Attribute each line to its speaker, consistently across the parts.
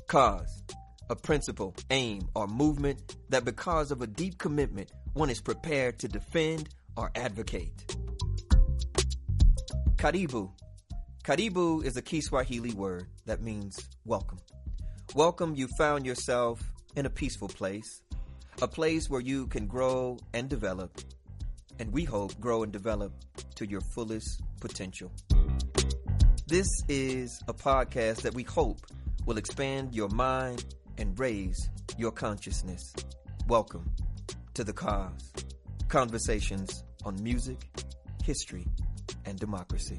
Speaker 1: Cause, a principle, aim, or movement that because of a deep commitment, one is prepared to defend or advocate. Karibu. Karibu is a Kiswahili word that means welcome. Welcome, you found yourself in a peaceful place, a place where you can grow and develop, and we hope grow and develop to your fullest potential. This is a podcast that we hope will expand your mind and raise your consciousness. Welcome to The Cause, conversations on music, history, and democracy.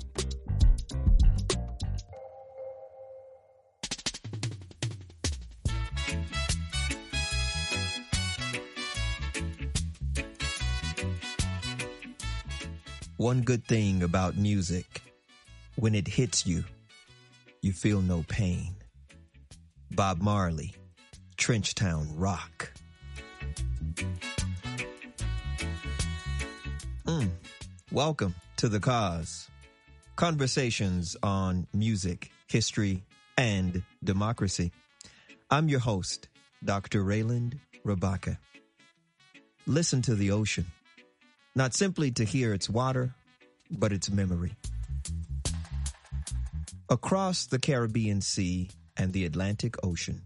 Speaker 1: One good thing about music, when it hits you, you feel no pain. Bob Marley, Trenchtown Rock. Welcome to The Cause, conversations on music, history, and democracy. I'm your host, Dr. Reiland Rabaka. Listen to the ocean, not simply to hear its water, but its memory. Across the Caribbean Sea and the Atlantic Ocean,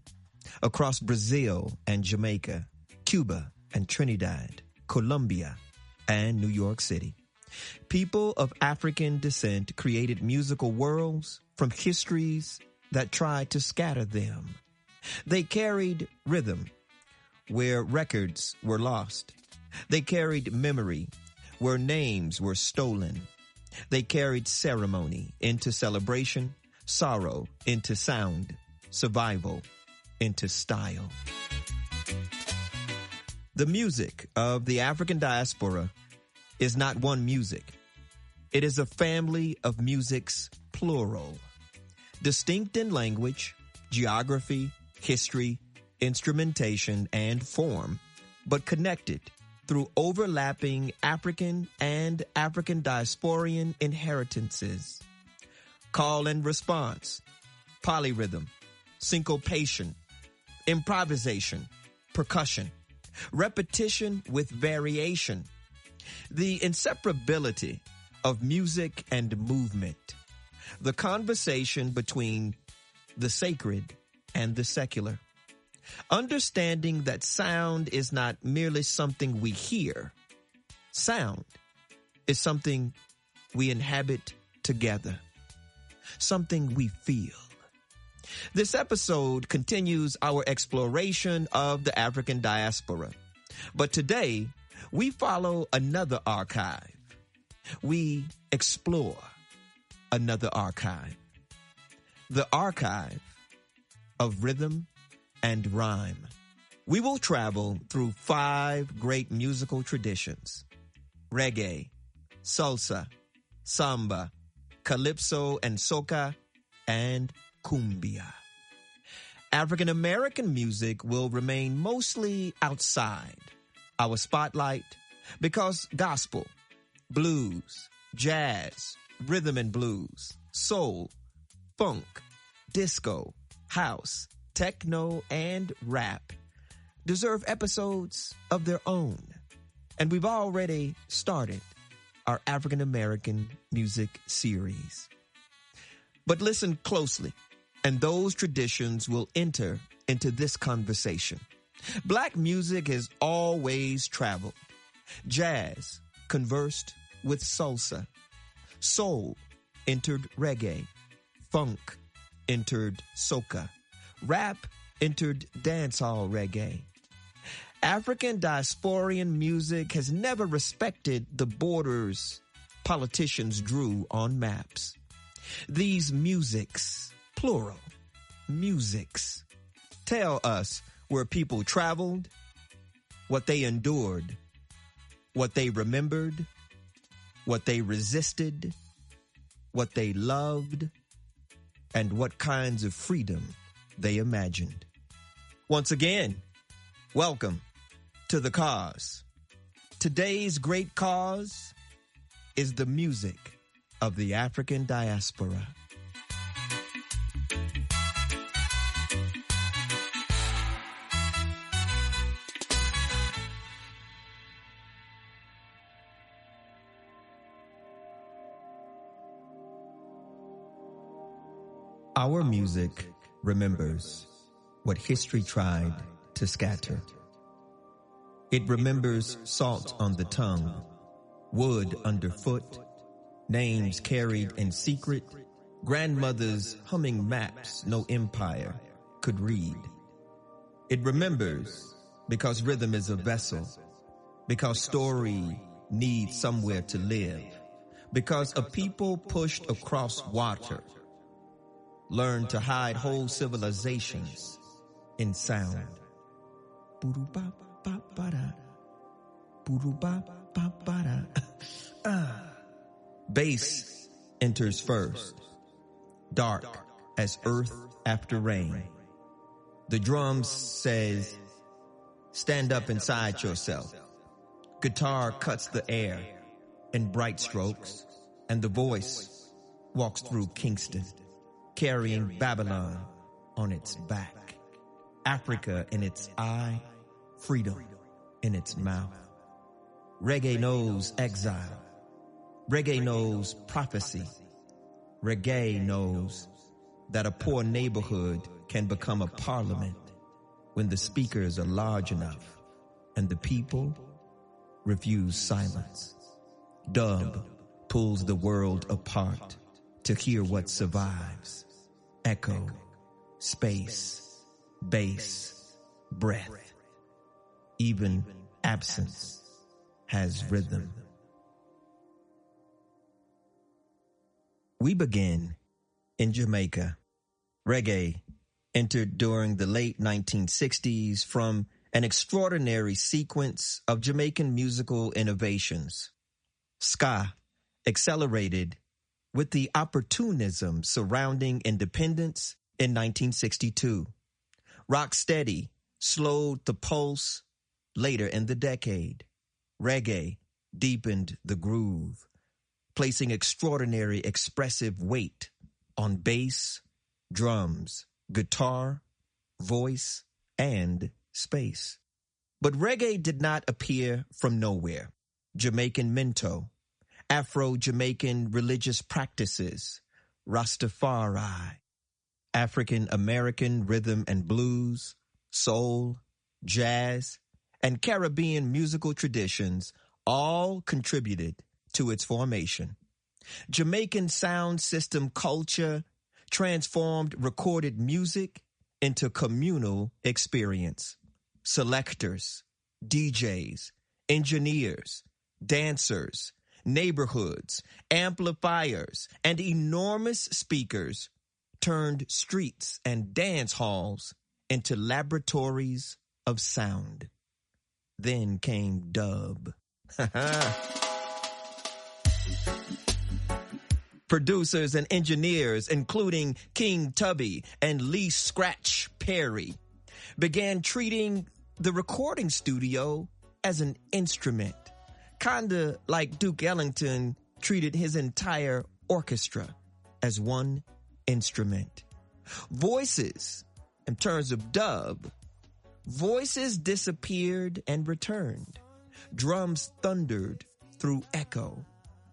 Speaker 1: across Brazil and Jamaica, Cuba and Trinidad, Colombia and New York City, people of African descent created musical worlds from histories that tried to scatter them. They carried rhythm where records were lost. They carried memory where names were stolen. They carried ceremony into celebration, sorrow into sound, survival into style. The music of the African diaspora is not one music. It is a family of musics, plural, distinct in language, geography, history, instrumentation, and form, but connected through overlapping African and African diasporian inheritances. Call and response, polyrhythm, syncopation, improvisation, percussion, repetition with variation, the inseparability of music and movement, the conversation between the sacred and the secular. Understanding that sound is not merely something we hear. Sound is something we inhabit together, something we feel. This episode continues our exploration of the African diaspora, but today we follow another archive. We explore another archive, the archive of rhythm and rhyme. We will travel through 5 great musical traditions: Reggae, Salsa, Samba, Calypso and Soca, and Cumbia. African American music will remain mostly outside our spotlight because gospel, blues, jazz, rhythm and blues, soul, funk, disco, house, techno, and rap deserve episodes of their own. And we've already started our African American music series. But listen closely, and those traditions will enter into this conversation. Black music has always traveled. Jazz conversed with salsa. Soul entered reggae. Funk entered soca. Rap entered dancehall reggae. African diasporian music has never respected the borders politicians drew on maps. These musics, plural, musics, tell us where people traveled, what they endured, what they remembered, what they resisted, what they loved, and what kinds of freedom they imagined. Once again, welcome to The Cause. Today's great cause is the music of the African diaspora. Our music remembers what history tried to scatter. It remembers salt on the tongue, wood underfoot, names carried in secret, grandmothers humming maps no empire could read. It remembers because rhythm is a vessel, because story needs somewhere to live, because a people pushed across water learned to hide whole civilizations in sound. Bass enters first, dark as earth after rain. The drums says, stand up inside yourself. Guitar cuts the air in bright strokes, and the voice walks through Kingston, carrying Babylon on its back, Africa in its eye, freedom in its mouth. Reggae knows exile. Reggae knows prophecy. Reggae knows that a poor neighborhood can become a parliament when the speakers are large enough and the people refuse silence. Dub pulls the world apart to hear what survives. Echo, space, bass, breath. Even absence has rhythm. We begin in Jamaica. Reggae entered during the late 1960s from an extraordinary sequence of Jamaican musical innovations. Ska accelerated with the opportunism surrounding independence in 1962. Rocksteady slowed the pulse later in the decade. Reggae deepened the groove, placing extraordinary expressive weight on bass, drums, guitar, voice, and space. But reggae did not appear from nowhere. Jamaican mento, Afro-Jamaican religious practices, Rastafari, African-American rhythm and blues, soul, jazz, and Caribbean musical traditions all contributed to its formation. Jamaican sound system culture transformed recorded music into communal experience. Selectors, DJs, engineers, dancers, neighborhoods, amplifiers, and enormous speakers turned streets and dance halls into laboratories of sound. Then came dub. Producers and engineers, including King Tubby and Lee Scratch Perry, began treating the recording studio as an instrument, kinda like Duke Ellington treated his entire orchestra as one instrument. Voices, in terms of dub, voices disappeared and returned. Drums thundered through echo.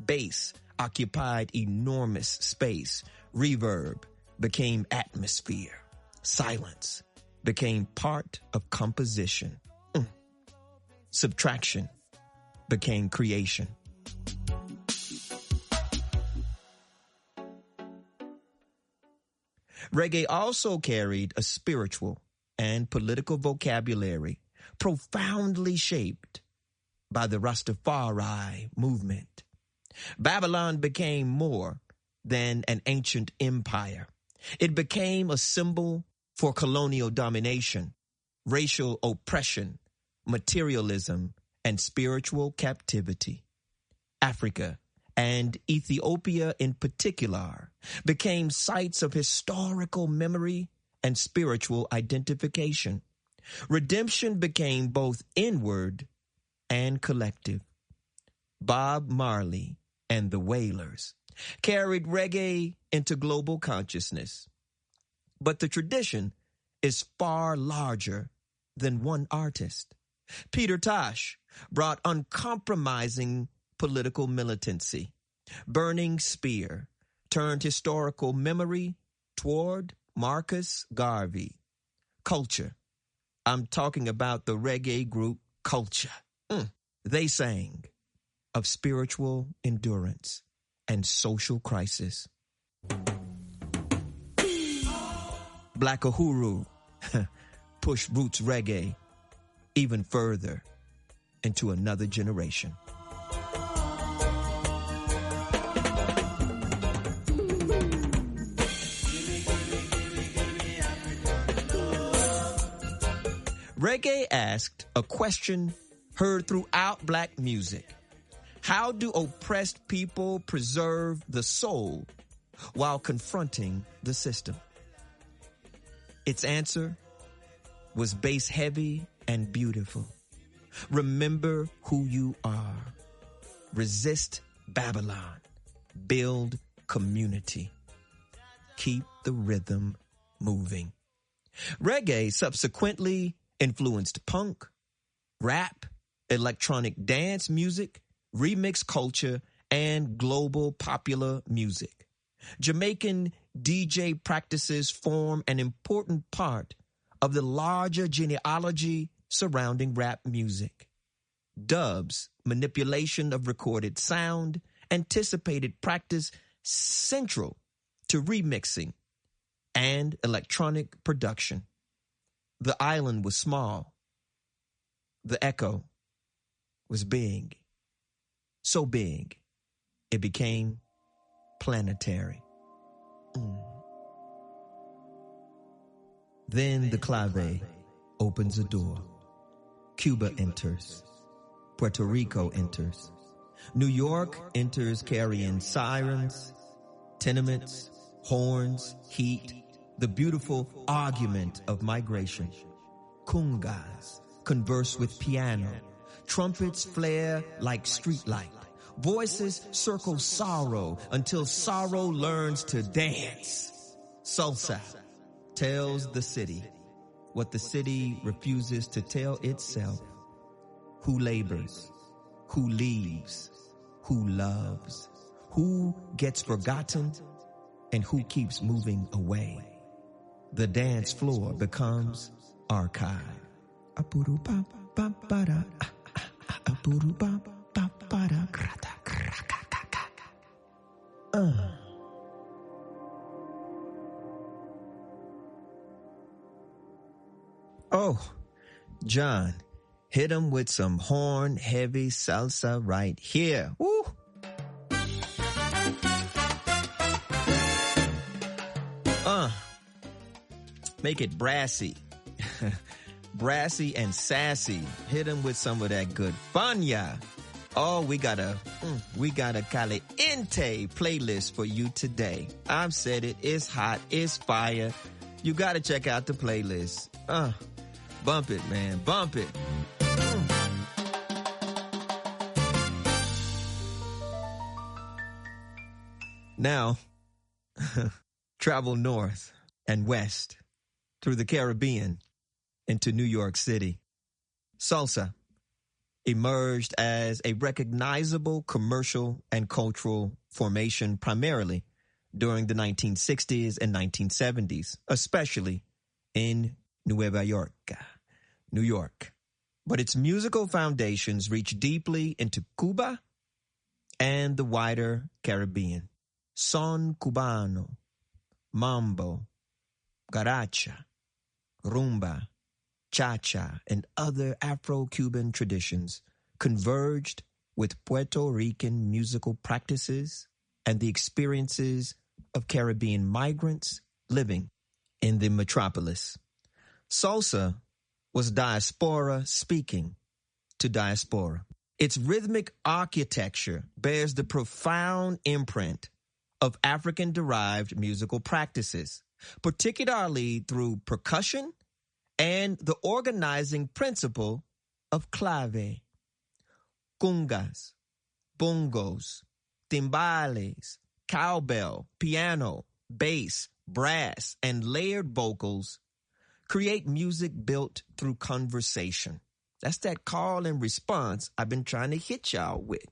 Speaker 1: Bass occupied enormous space. Reverb became atmosphere. Silence became part of composition. Subtraction became creation. Reggae also carried a spiritual and political vocabulary profoundly shaped by the Rastafari movement. Babylon became more than an ancient empire. It became a symbol for colonial domination, racial oppression, materialism, and spiritual captivity. Africa, and Ethiopia in particular, became sites of historical memory and spiritual identification. Redemption became both inward and collective. Bob Marley and the Wailers carried reggae into global consciousness. But the tradition is far larger than one artist. Peter Tosh brought uncompromising political militancy. Burning Spear turned historical memory toward Marcus Garvey. Culture. I'm talking about the reggae group Culture. They sang of spiritual endurance and social crisis. Black Uhuru pushed roots reggae even further into another generation. Reggae asked a question heard throughout black music. How do oppressed people preserve the soul while confronting the system? Its answer was bass heavy and beautiful. Remember who you are. Resist Babylon. Build community. Keep the rhythm moving. Reggae subsequently influenced punk, rap, electronic dance music, remix culture, and global popular music. Jamaican DJ practices form an important part of the larger genealogy surrounding rap music. Dubs, manipulation of recorded sound, anticipated practice central to remixing and electronic production. The island was small. The echo was big. So big, it became planetary. Then the clave opens a door. Cuba enters. Puerto Rico enters. New York enters carrying sirens, tenements, horns, heat, the beautiful argument of migration. Congas converse with piano. Trumpets flare like streetlight. Voices circle sorrow until sorrow learns to dance. Salsa tells the city what the city refuses to tell itself. Who labors, who leaves, who loves, who gets forgotten, and who keeps moving away. The dance floor becomes archive. Oh, John, hit him with some horn-heavy salsa right here. Woo! Make it brassy. Brassy and sassy. Hit him with some of that good fanya. Oh, we got a caliente playlist for you today. I've said it. It's hot. It's fire. You got to check out the playlist. Bump it, man. Bump it. Now, travel north and west through the Caribbean into New York City. Salsa emerged as a recognizable commercial and cultural formation primarily during the 1960s and 1970s, especially in Nueva York, New York. But its musical foundations reach deeply into Cuba and the wider Caribbean. Son cubano, mambo, guaracha, rumba, cha-cha, and other Afro-Cuban traditions converged with Puerto Rican musical practices and the experiences of Caribbean migrants living in the metropolis. Salsa was diaspora speaking to diaspora. Its rhythmic architecture bears the profound imprint of African-derived musical practices, particularly through percussion and the organizing principle of clave. Congas, bongos, timbales, cowbell, piano, bass, brass, and layered vocals create music built through conversation. That's that call and response I've been trying to hit y'all with.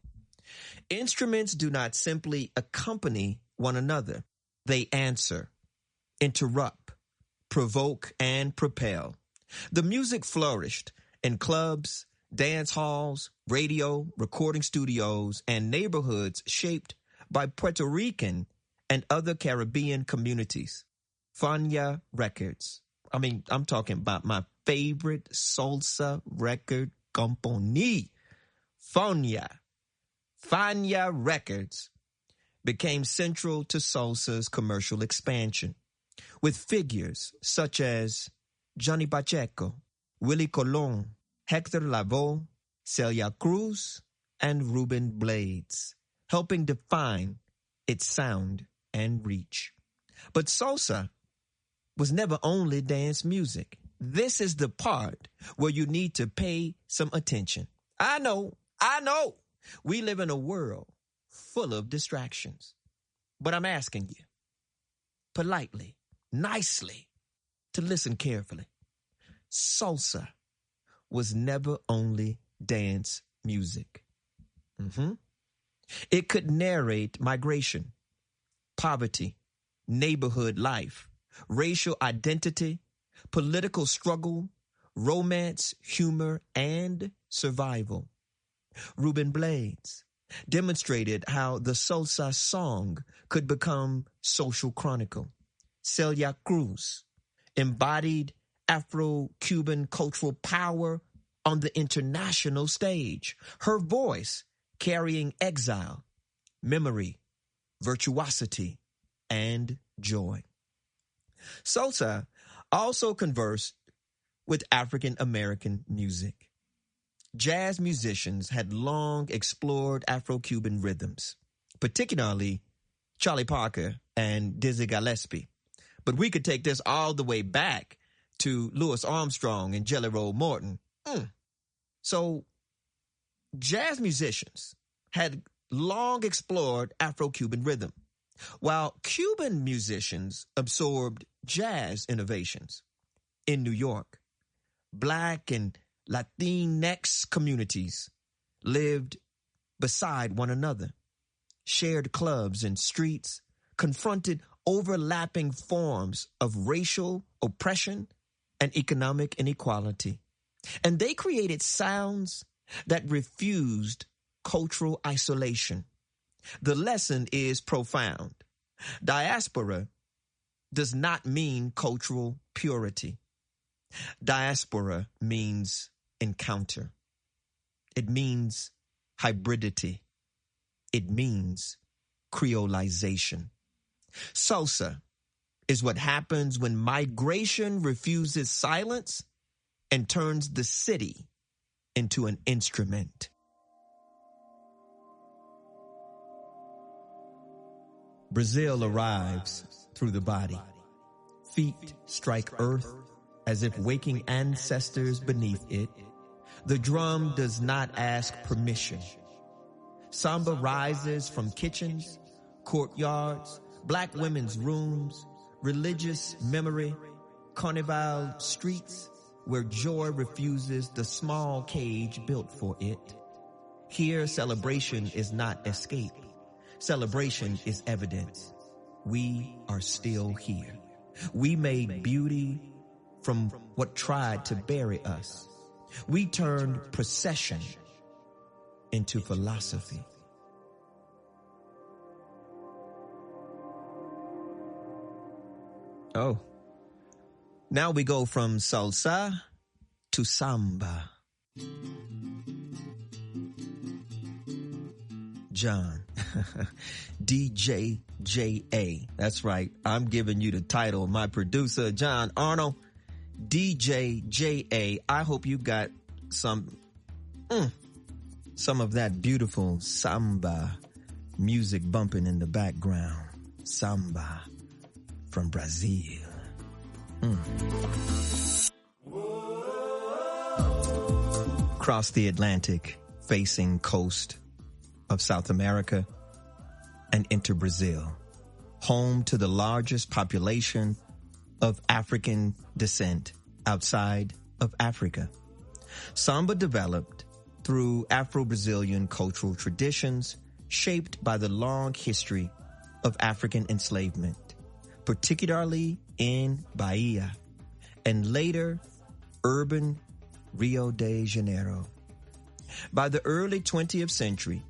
Speaker 1: Instruments do not simply accompany one another. They answer. interrupt, provoke, and propel. The music flourished in clubs, dance halls, radio, recording studios, and neighborhoods shaped by Puerto Rican and other Caribbean communities. Fania Records. I mean, I'm talking about my favorite salsa record company. Fania Records became central to salsa's commercial expansion, with figures such as Johnny Pacheco, Willie Colon, Hector Lavoe, Celia Cruz, and Ruben Blades, helping define its sound and reach. But salsa was never only dance music. This is the part where you need to pay some attention. I know. We live in a world full of distractions. But I'm asking you, politely, nicely, to listen carefully. Salsa was never only dance music. It could narrate migration, poverty, neighborhood life, racial identity, political struggle, romance, humor, and survival. Ruben Blades demonstrated how the salsa song could become social chronicle. Celia Cruz embodied Afro-Cuban cultural power on the international stage, her voice carrying exile, memory, virtuosity, and joy. Salsa also conversed with African American music. Jazz musicians had long explored Afro-Cuban rhythms, particularly Charlie Parker and Dizzy Gillespie. But we could take this all the way back to Louis Armstrong and Jelly Roll Morton. So jazz musicians had long explored Afro-Cuban rhythm, while Cuban musicians absorbed jazz innovations. In New York, Black and Latinx communities lived beside one another, shared clubs and streets, confronted overlapping forms of racial oppression and economic inequality. And they created sounds that refused cultural isolation. The lesson is profound. Diaspora does not mean cultural purity. Diaspora means encounter. It means hybridity. It means creolization. Salsa is what happens when migration refuses silence and turns the city into an instrument. Brazil arrives through the body. Feet strike earth as if waking ancestors beneath it. The drum does not ask permission. Samba rises from kitchens, courtyards, Black women's rooms, religious memory, Carnival streets, where joy refuses the small cage built for it. Here, celebration is not escape. Celebration is evidence. We are still here. We made beauty from what tried to bury us. We turned procession into philosophy. Oh, now we go from salsa to samba. John, DJ J.A. That's right. I'm giving you the title. My producer, John Arnold, DJ J.A. I hope you got some of that beautiful samba music bumping in the background. Samba from Brazil. Across the Atlantic, facing coast of South America and enter Brazil, home to the largest population of African descent outside of Africa. Samba developed through Afro-Brazilian cultural traditions shaped by the long history of African enslavement, particularly in Bahia, and later urban Rio de Janeiro. By the early 20th century,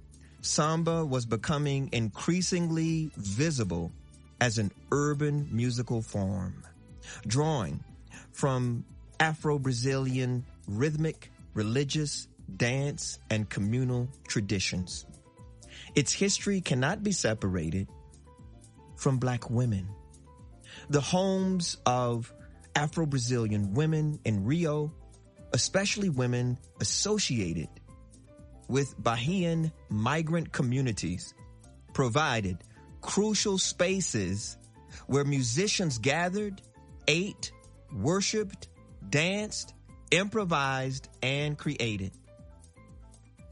Speaker 1: samba was becoming increasingly visible as an urban musical form, drawing from Afro-Brazilian rhythmic, religious, dance, and communal traditions. Its history cannot be separated from Black women. The homes of Afro-Brazilian women in Rio, especially women associated with Bahian migrant communities, provided crucial spaces where musicians gathered, ate, worshipped, danced, improvised, and created.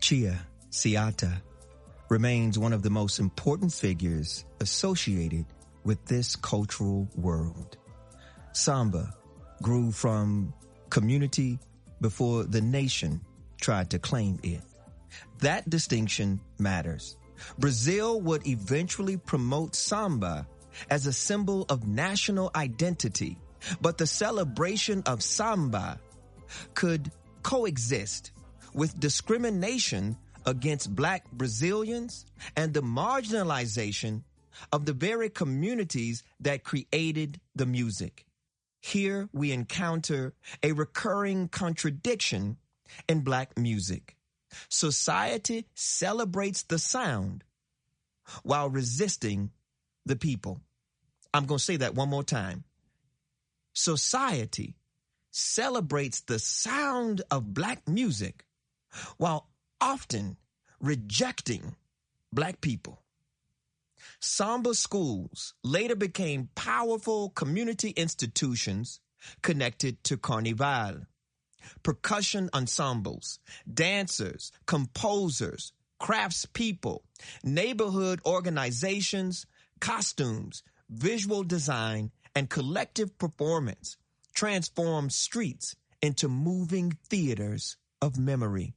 Speaker 1: Chia Ciata remains one of the most important figures associated with this cultural world. Samba grew from community before the nation tried to claim it. That distinction matters. Brazil would eventually promote samba as a symbol of national identity, but the celebration of samba could coexist with discrimination against Black Brazilians and the marginalization of the very communities that created the music. Here we encounter a recurring contradiction in Black music. Society celebrates the sound while resisting the people. I'm going to say that one more time. Society celebrates the sound of Black music while often rejecting Black people. Samba schools later became powerful community institutions connected to Carnival. Percussion ensembles, dancers, composers, craftspeople, neighborhood organizations, costumes, visual design, and collective performance transformed streets into moving theaters of memory.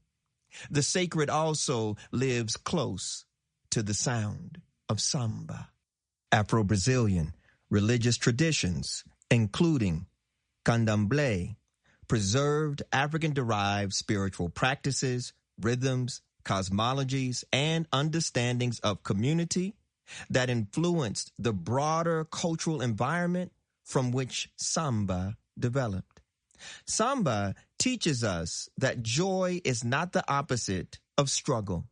Speaker 1: The sacred also lives close to the sound of samba. Afro-Brazilian religious traditions, including candomblé, preserved African-derived spiritual practices, rhythms, cosmologies, and understandings of community that influenced the broader cultural environment from which samba developed. Samba teaches us that joy is not the opposite of struggle.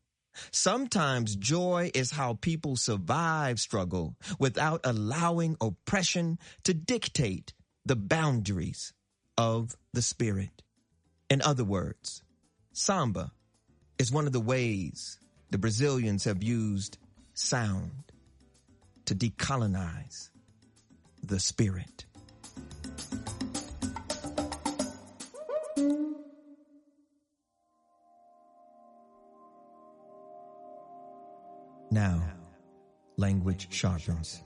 Speaker 1: Sometimes joy is how people survive struggle without allowing oppression to dictate the boundaries of the spirit. In other words, samba is one of the ways the Brazilians have used sound to decolonize the spirit. Now, language sharpens.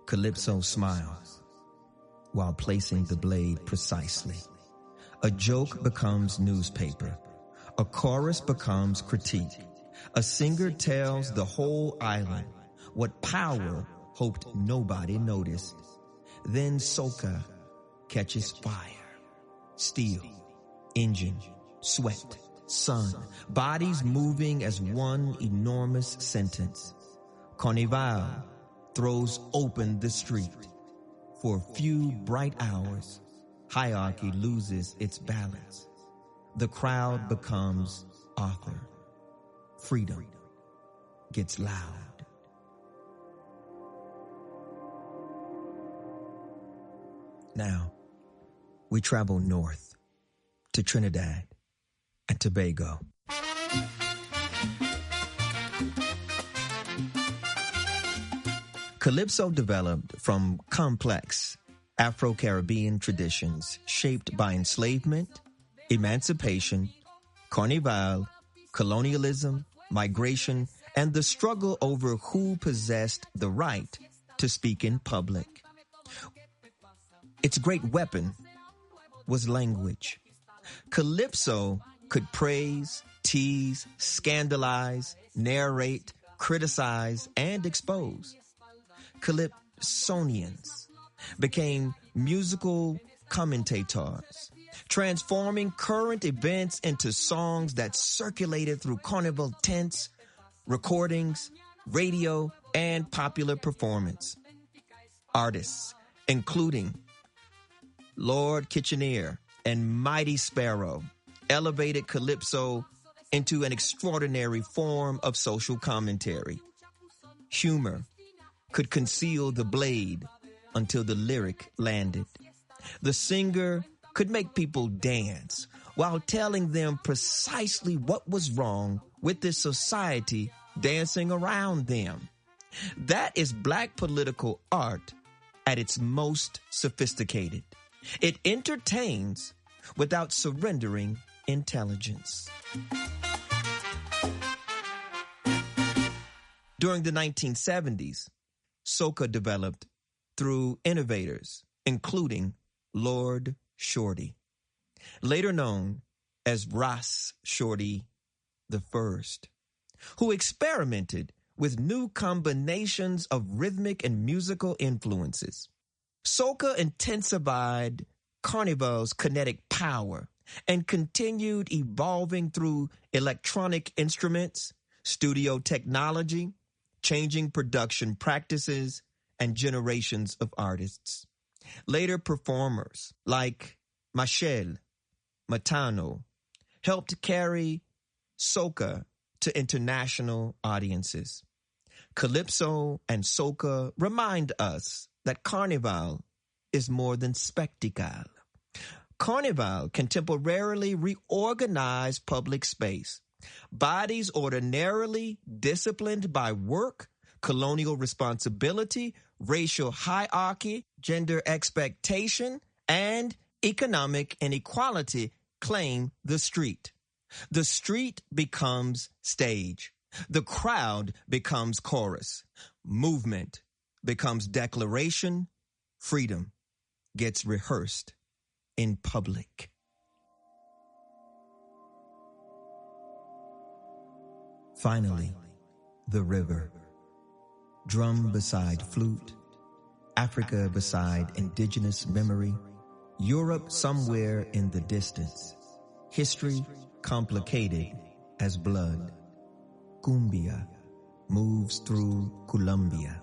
Speaker 1: Calypso smiles while placing the blade precisely. A joke becomes newspaper. A chorus becomes critique. A singer tells the whole island what power hoped nobody noticed. Then Soca catches fire. Steel, engine, sweat, sun, bodies moving as one enormous sentence. Carnival throws open the street. For a few bright hours, hierarchy loses its balance. The crowd becomes author. Freedom gets loud. Now, we travel north to Trinidad and Tobago. Calypso developed from complex Afro-Caribbean traditions shaped by enslavement, emancipation, Carnival, colonialism, migration, and the struggle over who possessed the right to speak in public. Its great weapon was language. Calypso could praise, tease, scandalize, narrate, criticize, and expose. Smithsonians became musical commentators, transforming current events into songs that circulated through Carnival tents, recordings, radio, and popular performance. Artists, including Lord Kitchener and Mighty Sparrow, elevated Calypso into an extraordinary form of social commentary. Humor could conceal the blade until the lyric landed. The singer could make people dance while telling them precisely what was wrong with this society dancing around them. That is black political art at its most sophisticated. It entertains without surrendering intelligence. During the 1970s, Soca developed through innovators, including Lord Shorty, later known as Ras Shorty I, who experimented with new combinations of rhythmic and musical influences. Soca intensified Carnival's kinetic power and continued evolving through electronic instruments, studio technology, changing production practices, and generations of artists. Later performers like Machel, Matano helped carry Soca to international audiences. Calypso and Soca remind us that Carnival is more than spectacle. Carnival contemporarily reorganized public space. Bodies ordinarily disciplined by work, colonial responsibility, racial hierarchy, gender expectation, and economic inequality claim the street. The street becomes stage. The crowd becomes chorus. Movement becomes declaration. Freedom gets rehearsed in public. Finally, the river. Drum beside flute, Africa beside indigenous memory, Europe somewhere in the distance, history complicated as blood. Cumbia moves through Colombia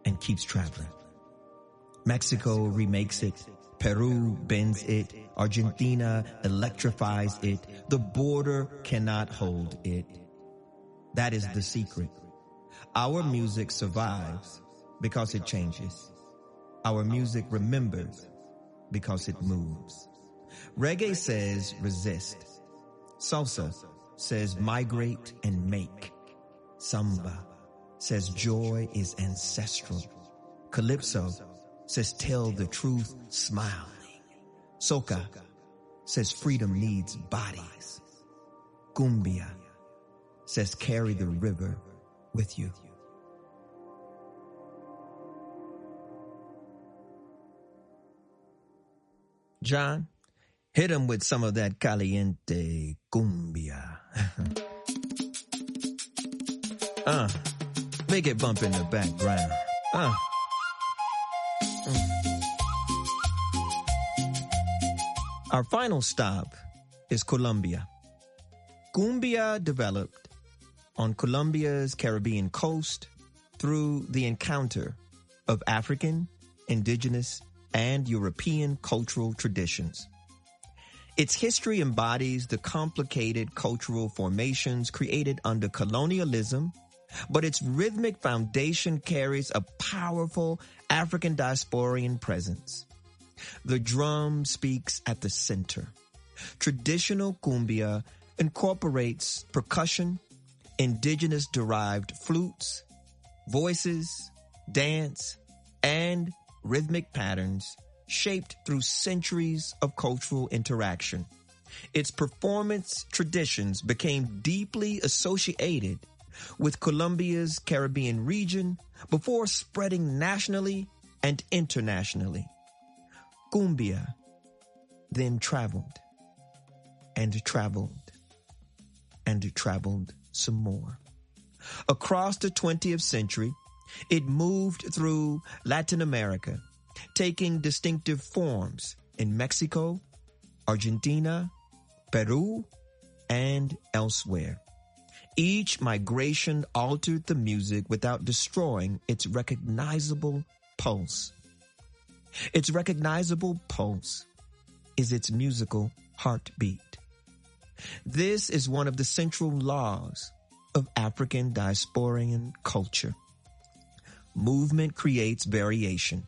Speaker 1: and keeps traveling. Mexico remakes it, Peru bends it, Argentina electrifies it, the border cannot hold it. That is the secret. Our music survives because it changes. Our music remembers because it moves. Reggae says resist. Salsa says migrate and make. Samba says joy is ancestral. Calypso says tell the truth smiling. Soca says freedom needs bodies. Cumbia says carry the river with you. John, hit him with some of that caliente cumbia. Make it bump in the background. Our final stop is Colombia. Cumbia developed on Colombia's Caribbean coast through the encounter of African, indigenous, and European cultural traditions. Its history embodies the complicated cultural formations created under colonialism, but its rhythmic foundation carries a powerful African diasporian presence. The drum speaks at the center. Traditional cumbia incorporates percussion, indigenous-derived flutes, voices, dance, and rhythmic patterns shaped through centuries of cultural interaction. Its performance traditions became deeply associated with Colombia's Caribbean region before spreading nationally and internationally. Cumbia then traveled and traveled and traveled some more. Across the 20th century, It moved through Latin America, taking distinctive forms in Mexico, Argentina, Peru, and elsewhere. Each migration altered the music without destroying its recognizable pulse. Its recognizable pulse is its musical heartbeat. This is one of the central laws of African diasporian culture. Movement creates variation.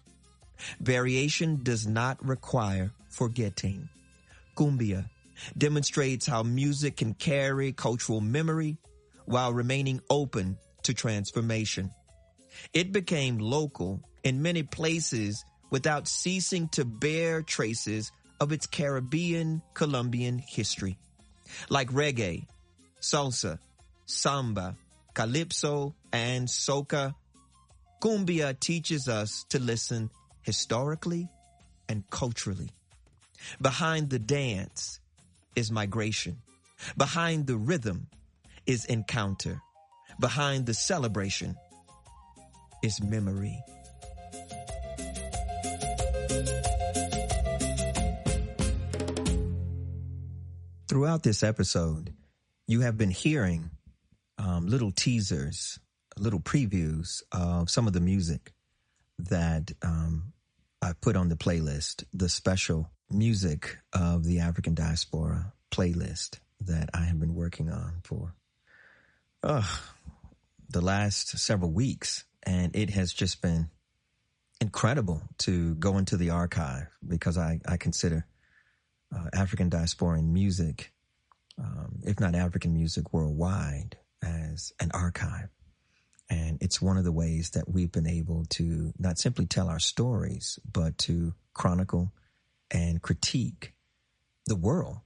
Speaker 1: Variation does not require forgetting. Cumbia demonstrates how music can carry cultural memory while remaining open to transformation. It became local in many places without ceasing to bear traces of its Caribbean Colombian history. Like reggae, salsa, samba, calypso, and soca, cumbia teaches us to listen historically and culturally. Behind the dance is migration. Behind the rhythm is encounter. Behind the celebration is memory. Throughout this episode, you have been hearing little teasers, little previews of some of the music that I put on the playlist, the special music of the African Diaspora playlist that I have been working on for the last several weeks. And it has just been incredible to go into the archive because I consider African diasporan music, if not African music worldwide, as an archive. And it's one of the ways that we've been able to not simply tell our stories, but to chronicle and critique the world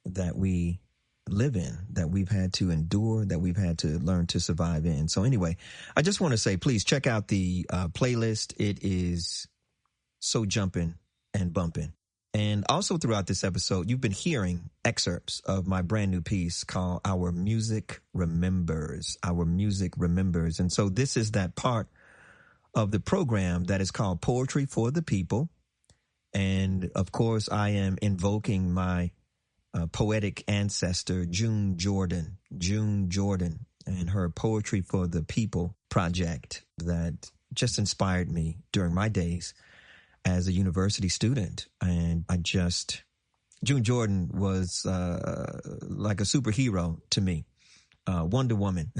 Speaker 1: that we live in, that we've had to endure, that we've had to learn to survive in. So anyway, I just want to say, please check out the playlist. It is so jumping and bumping. And also throughout this episode, you've been hearing excerpts of my brand new piece called Our Music Remembers. Our Music Remembers. And so this is that part of the program that is called Poetry for the People. And of course, I am invoking my poetic ancestor, June Jordan, and her Poetry for the People project that just inspired me during my days as a university student. And June Jordan was like a superhero to me. Wonder Woman,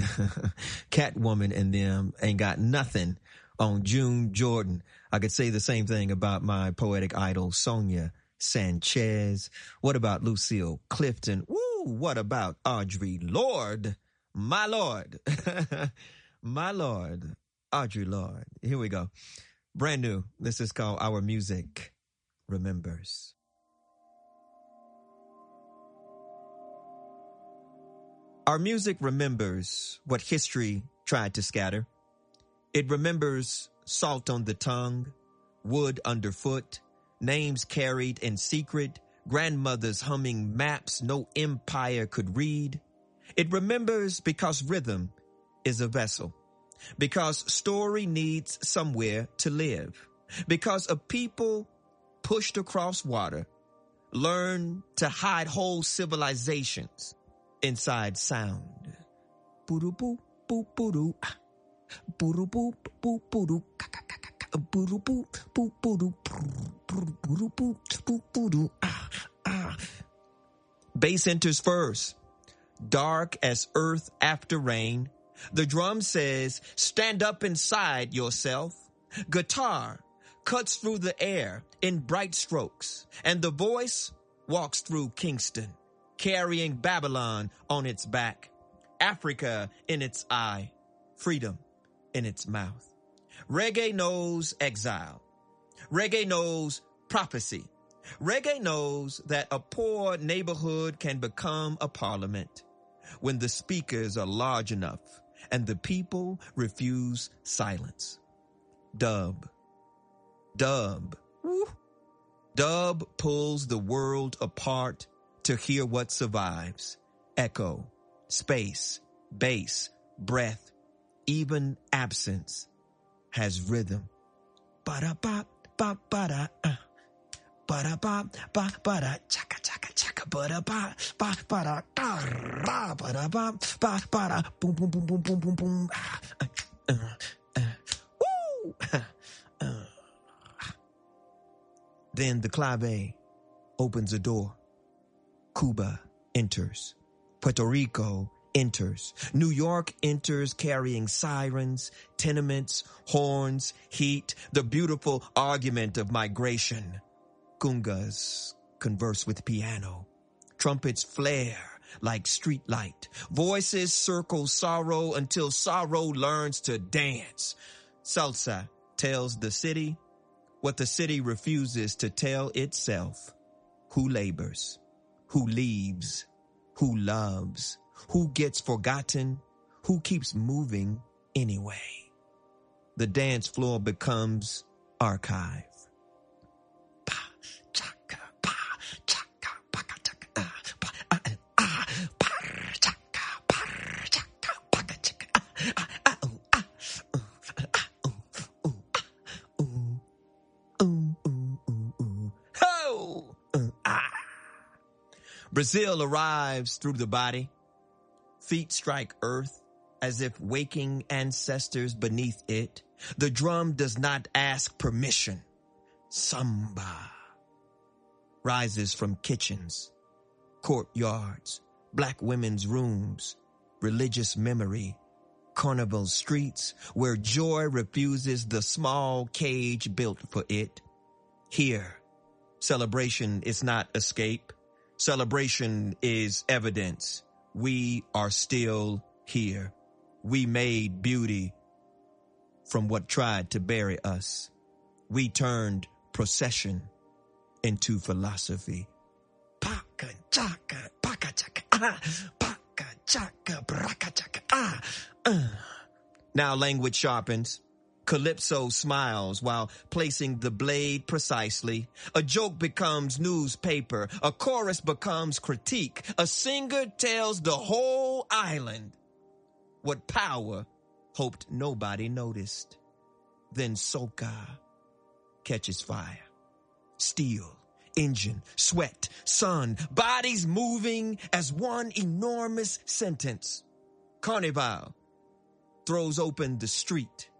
Speaker 1: Catwoman, and them ain't got nothing on June Jordan. I could say the same thing about my poetic idol, Sonia Sanchez. What about Lucille Clifton? Woo! What about Audre Lorde? My Lord. My Lord. Audre Lorde. Here we go. Brand new. This is called Our Music Remembers. Our music remembers what history tried to scatter. It remembers salt on the tongue, wood underfoot, names carried in secret, grandmothers humming maps no empire could read. It remembers because rhythm is a vessel. Because story needs somewhere to live. Because a people pushed across water learn to hide whole civilizations inside sound. Boo-doo-boo, boo-boo-doo. Boo-doo-boo, boo-boo-doo. Boo-doo-boo, boo-boo-doo. Boo-doo-boo, boo-boo-doo. Bass enters first. Dark as earth after rain. The drum says, stand up inside yourself. Guitar cuts through the air in bright strokes, and the voice walks through Kingston, carrying Babylon on its back, Africa in its eye, freedom in its mouth. Reggae knows exile. Reggae knows prophecy. Reggae knows that a poor neighborhood can become a parliament when the speakers are large enough and the people refuse silence. Dub. Woo. Dub pulls the world apart to hear what survives. Echo, space, bass, breath, even absence has rhythm. Ba-da-ba, ba-ba-da, ba-da-ba, ba-ba-da, chaka, chaka, chaka, ba-da-ba, ba-ba-da, da-ra, ba-da-ba, ba-ba-da, boom, boom, boom, boom, boom, boom, boom. Woo! Then the clave opens a door. Cuba enters. Puerto Rico enters. New York enters carrying sirens, tenements, horns, heat, the beautiful argument of migration. Congas converse with piano. Trumpets flare like streetlight. Voices circle sorrow until sorrow learns to dance. Salsa tells the city what the city refuses to tell itself. Who labors, who leaves, who loves, who gets forgotten, who keeps moving anyway. The dance floor becomes archive. Brazil arrives through the body. Feet strike earth as if waking ancestors beneath it. The drum does not ask permission. Samba rises from kitchens, courtyards, black women's rooms, religious memory, Carnival streets where joy refuses the small cage built for it. Here, celebration is not escape. Celebration is evidence. We are still here. We made beauty from what tried to bury us. We turned procession into philosophy. Paka chaka, paka chaka, paka chaka, braka chaka, Now language sharpens. Calypso smiles while placing the blade precisely. A joke becomes newspaper. A chorus becomes critique. A singer tells the whole island what power hoped nobody noticed. Then Soca catches fire. Steel, engine, sweat, sun, bodies moving as one enormous sentence. Carnival throws open the street.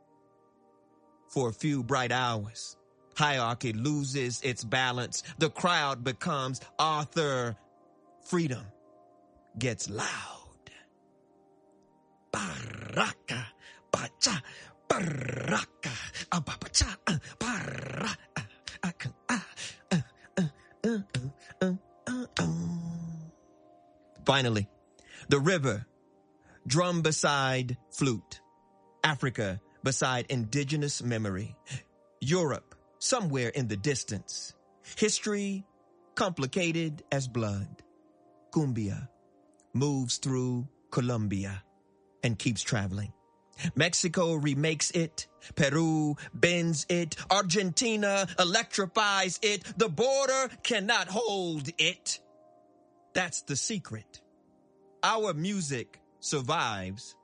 Speaker 1: For a few bright hours, hierarchy loses its balance. The crowd becomes Arthur. Freedom gets loud. Baraka, bacha, baraka, ababacha, baraka, Finally, the river, drum beside flute. Africa beside indigenous memory. Europe, somewhere in the distance. History, complicated as blood. Cumbia moves through Colombia and keeps traveling. Mexico remakes it. Peru bends it. Argentina electrifies it. The border cannot hold it. That's the secret. Our music survives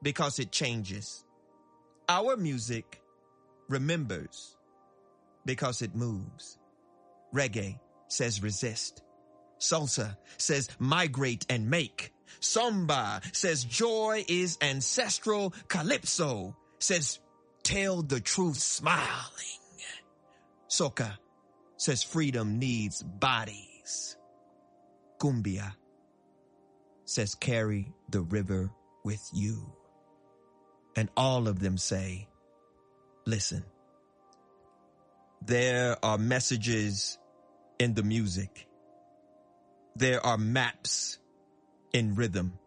Speaker 1: because it changes. Our music remembers because it moves. Reggae says resist. Salsa says migrate and make. Samba says joy is ancestral. Calypso says tell the truth smiling. Soca says freedom needs bodies. Cumbia says carry the river with you. And all of them say, listen, there are messages in the music. There are maps in rhythm.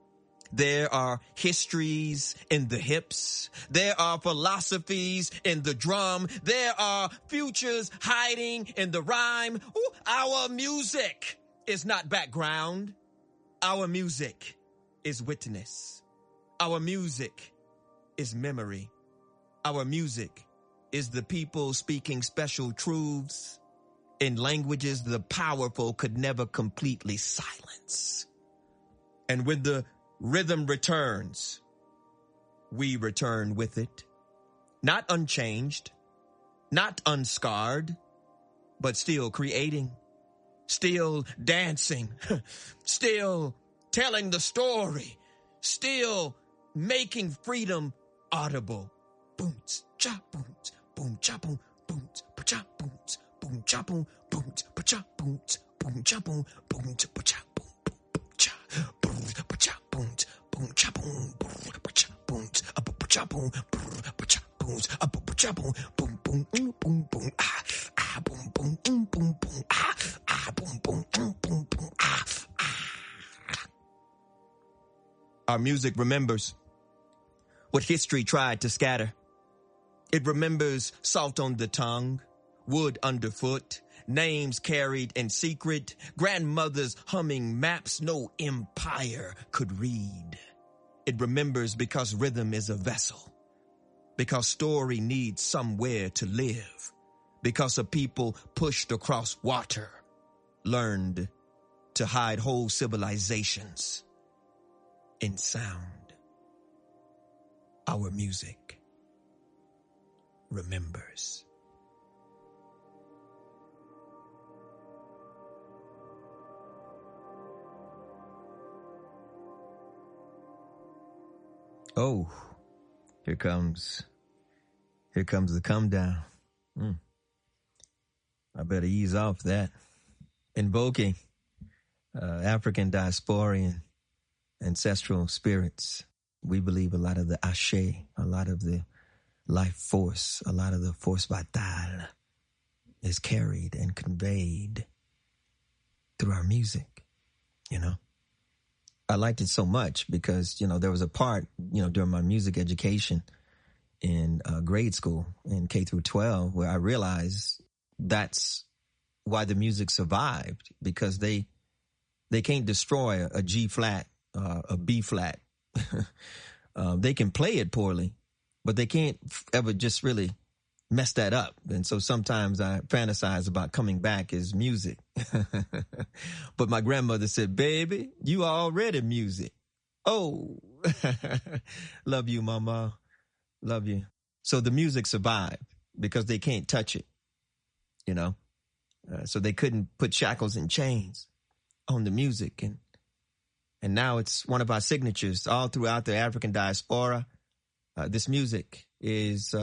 Speaker 1: There are histories in the hips. There are philosophies in the drum. There are futures hiding in the rhyme. Ooh, our music is not background. Our music is witness. Our music is memory. Our music is the people speaking special truths in languages the powerful could never completely silence. And when the rhythm returns, we return with it. Not unchanged, not unscarred, but still creating, still dancing, still telling the story, still making freedom audible. Boom, cha, boom, boom, cha, boom, boom, cha, boom, boom, cha, boom, boom, cha, boom, boom, cha, boom, boom, cha, boom, boom, cha, boom, cha, boom, boom, cha, boom, boom, cha, boom, cha, boom, cha, boom, cha, boom, boom, boom, boom, boom, ah, boom, boom, boom, boom, boom, ah, boom, boom, boom, boom, boom, ah. Our music remembers what history tried to scatter. It remembers salt on the tongue, wood underfoot, names carried in secret, grandmothers humming maps no empire could read. It remembers because rhythm is a vessel, because story needs somewhere to live, because a people pushed across water learned to hide whole civilizations in sound. Our music remembers. Oh, here comes the come down. I better ease off that. Invoking African diasporian ancestral spirits. We believe a lot of the ashe, a lot of the life force, a lot of the force vital is carried and conveyed through our music, you know. I liked it so much because, you know, there was a part, you know, during my music education in grade school in K through 12 where I realized that's why the music survived, because they can't destroy a G flat, a B flat. They can play it poorly, but they can't ever just really mess that up. And so sometimes I fantasize about coming back as music. But my grandmother said, baby, you already music. Oh, love you, mama. Love you. So the music survived because they can't touch it, you know. So they couldn't put shackles and chains on the music. And now it's one of our signatures all throughout the African diaspora. This music is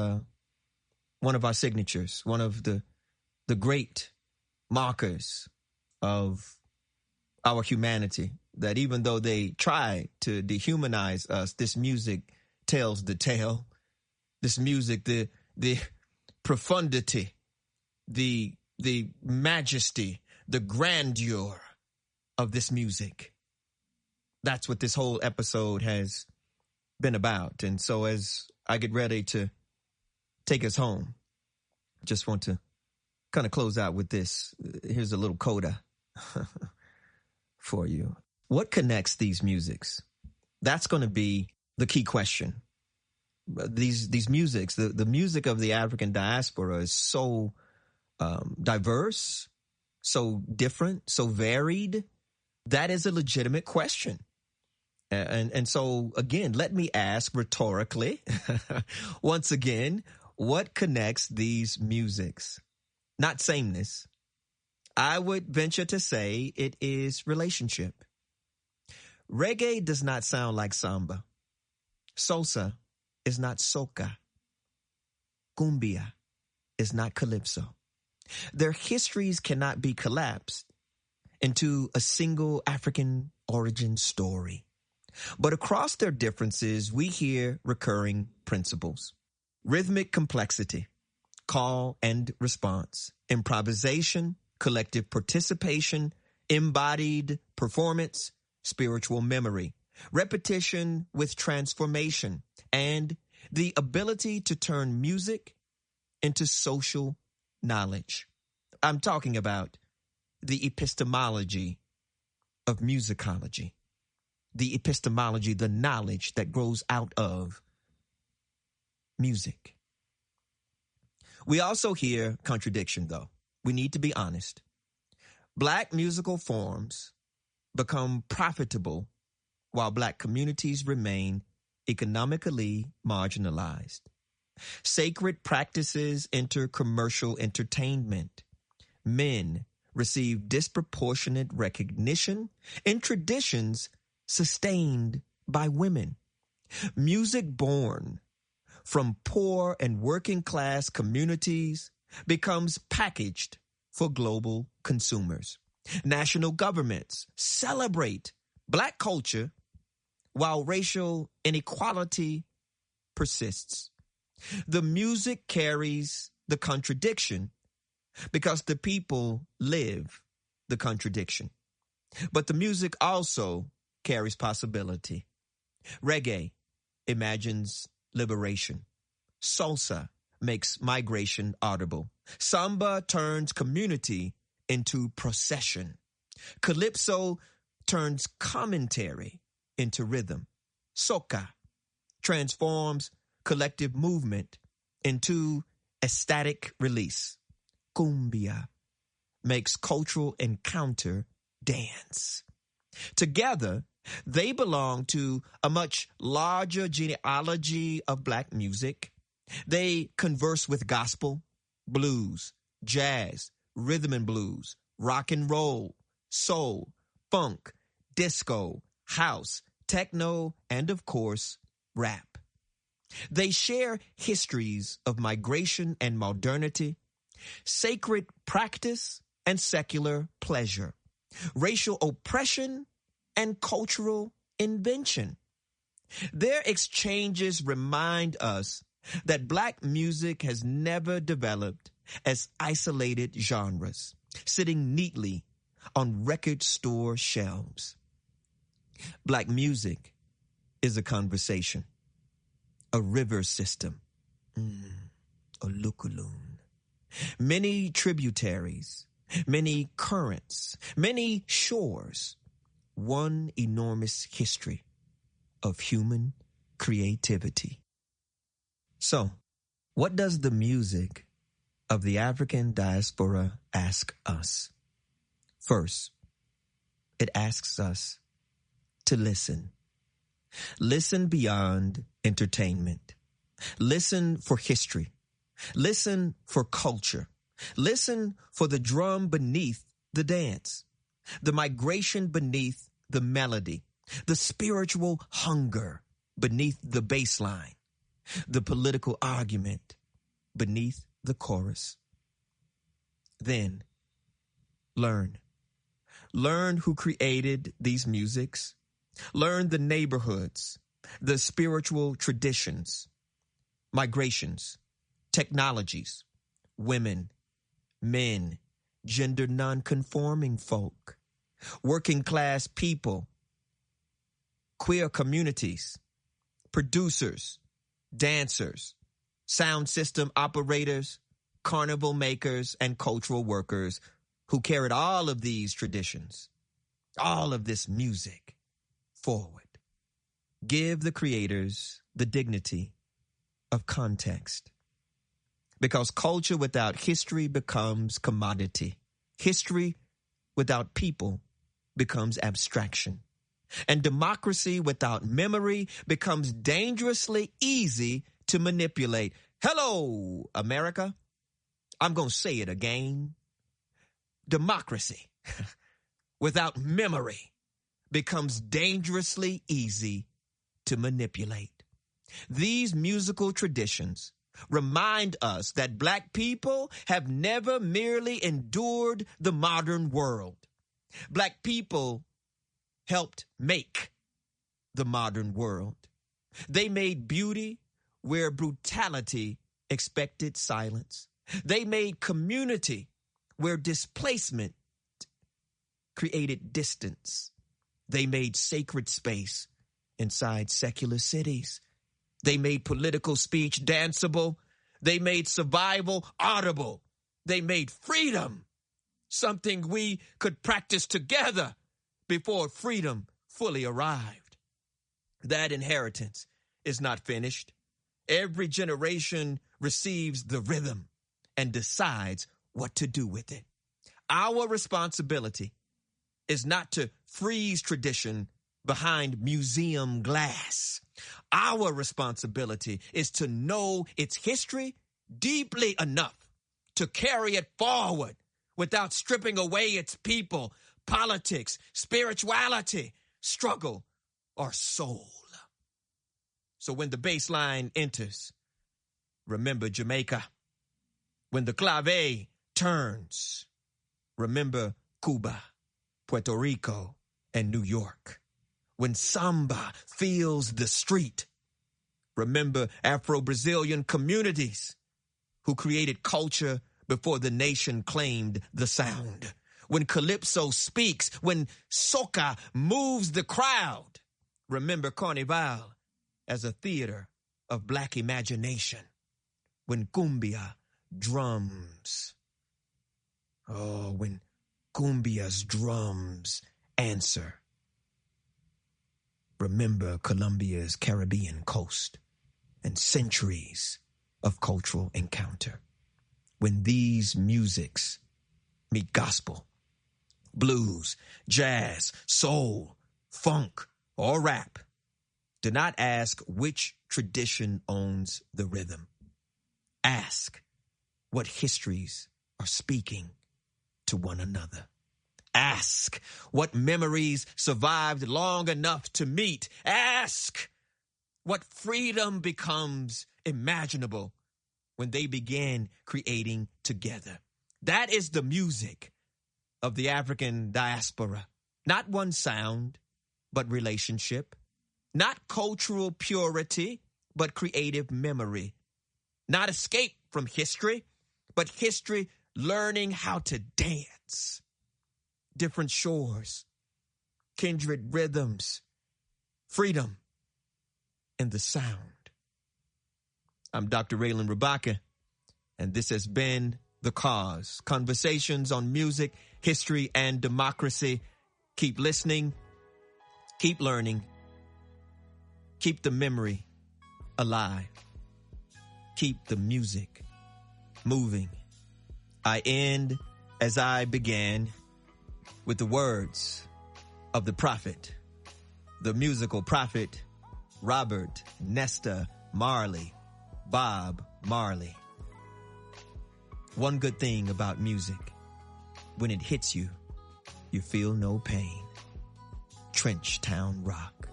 Speaker 1: one of our signatures, one of the great markers of our humanity, that even though they try to dehumanize us, this music tells the tale. This music, the profundity, the majesty, the grandeur of this music. That's what this whole episode has been about. And so as I get ready to take us home, just want to kind of close out with this. Here's a little coda for you. What connects these musics? That's going to be the key question. These musics, the music of the African diaspora is so diverse, so different, so varied. That is a legitimate question. And so, again, let me ask rhetorically, once again, what connects these musics? Not sameness. I would venture to say it is relationship. Reggae does not sound like Samba. Salsa is not Soca. Cumbia is not Calypso. Their histories cannot be collapsed into a single African origin story. But across their differences, we hear recurring principles. Rhythmic complexity, call and response, improvisation, collective participation, embodied performance, spiritual memory, repetition with transformation, and the ability to turn music into social knowledge. I'm talking about the epistemology of musicology. The epistemology, the knowledge that grows out of music. We also hear contradiction, though. We need to be honest. Black musical forms become profitable while Black communities remain economically marginalized. Sacred practices enter commercial entertainment. Men receive disproportionate recognition in traditions sustained by women. Music born from poor and working class communities becomes packaged for global consumers. National governments celebrate Black culture while racial inequality persists. The music carries the contradiction because the people live the contradiction. But the music also carries possibility. Reggae imagines liberation. Salsa makes migration audible. Samba turns community into procession. Calypso turns commentary into rhythm. Soca transforms collective movement into ecstatic release. Cumbia makes cultural encounter dance. Together, they belong to a much larger genealogy of Black music. They converse with gospel, blues, jazz, rhythm and blues, rock and roll, soul, funk, disco, house, techno, and of course, rap. They share histories of migration and modernity, sacred practice and secular pleasure, racial oppression and cultural invention. Their exchanges remind us that Black music has never developed as isolated genres, sitting neatly on record store shelves. Black music is a conversation, a river system, a lukaloon. Many tributaries, many currents, many shores, one enormous history of human creativity. So, what does the music of the African diaspora ask us? First, it asks us to listen. Listen beyond entertainment. Listen for history. Listen for culture. Listen for the drum beneath the dance, the migration beneath the melody, the spiritual hunger beneath the bass line, the political argument beneath the chorus. Then, learn. Learn who created these musics. Learn the neighborhoods, the spiritual traditions, migrations, technologies, women, men, gender non-conforming folk, working class people, queer communities, producers, dancers, sound system operators, carnival makers, and cultural workers who carried all of these traditions, all of this music forward. Give the creators the dignity of context. Because culture without history becomes commodity. History without people becomes abstraction. And democracy without memory becomes dangerously easy to manipulate. Hello, America. I'm going to say it again. Democracy without memory becomes dangerously easy to manipulate. These musical traditions remind us that Black people have never merely endured the modern world. Black people helped make the modern world. They made beauty where brutality expected silence. They made community where displacement created distance. They made sacred space inside secular cities. They made political speech danceable. They made survival audible. They made freedom something we could practice together before freedom fully arrived. That inheritance is not finished. Every generation receives the rhythm and decides what to do with it. Our responsibility is not to freeze tradition behind museum glass. Our responsibility is to know its history deeply enough to carry it forward without stripping away its people, politics, spirituality, struggle, or soul. So when the bass line enters, remember Jamaica. When the clave turns, remember Cuba, Puerto Rico, and New York. When samba fills the street, remember Afro-Brazilian communities who created culture before the nation claimed the sound. When Calypso speaks, when Soca moves the crowd, remember Carnival as a theater of black imagination. When Cumbia drums, when Cumbia's drums answer, remember Colombia's Caribbean coast and centuries of cultural encounter. When these musics meet gospel, blues, jazz, soul, funk, or rap, do not ask which tradition owns the rhythm. Ask what histories are speaking to one another. Ask what memories survived long enough to meet. Ask what freedom becomes imaginable when they began creating together. That is the music of the African diaspora. Not one sound, but relationship. Not cultural purity, but creative memory. Not escape from history, but history learning how to dance. Different shores, kindred rhythms, freedom in the sound. I'm Dr. Reiland Rabaka, and this has been The Cause. Conversations on music, history, and democracy. Keep listening, keep learning, keep the memory alive, keep the music moving. I end as I began, with the words of the prophet, the musical prophet, Robert Nesta Marley, Bob Marley. One good thing about music, when it hits you, you feel no pain. Trench Town Rock.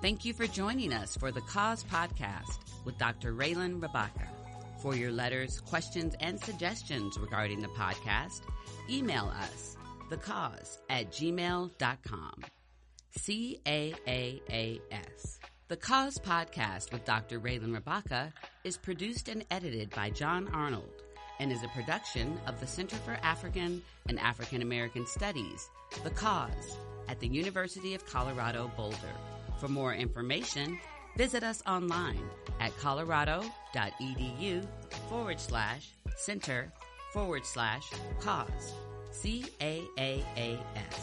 Speaker 2: Thank you for joining us for The Cause Podcast with Dr. Reiland Rabaka. For your letters, questions, and suggestions regarding the podcast, email us, thecause@gmail.com. CAAAS. The Cause Podcast with Dr. Reiland Rabaka is produced and edited by John Arnold and is a production of the Center for African and African American Studies, The Cause, at the University of Colorado Boulder. For more information, visit us online at colorado.edu/center/cause. CAAAS.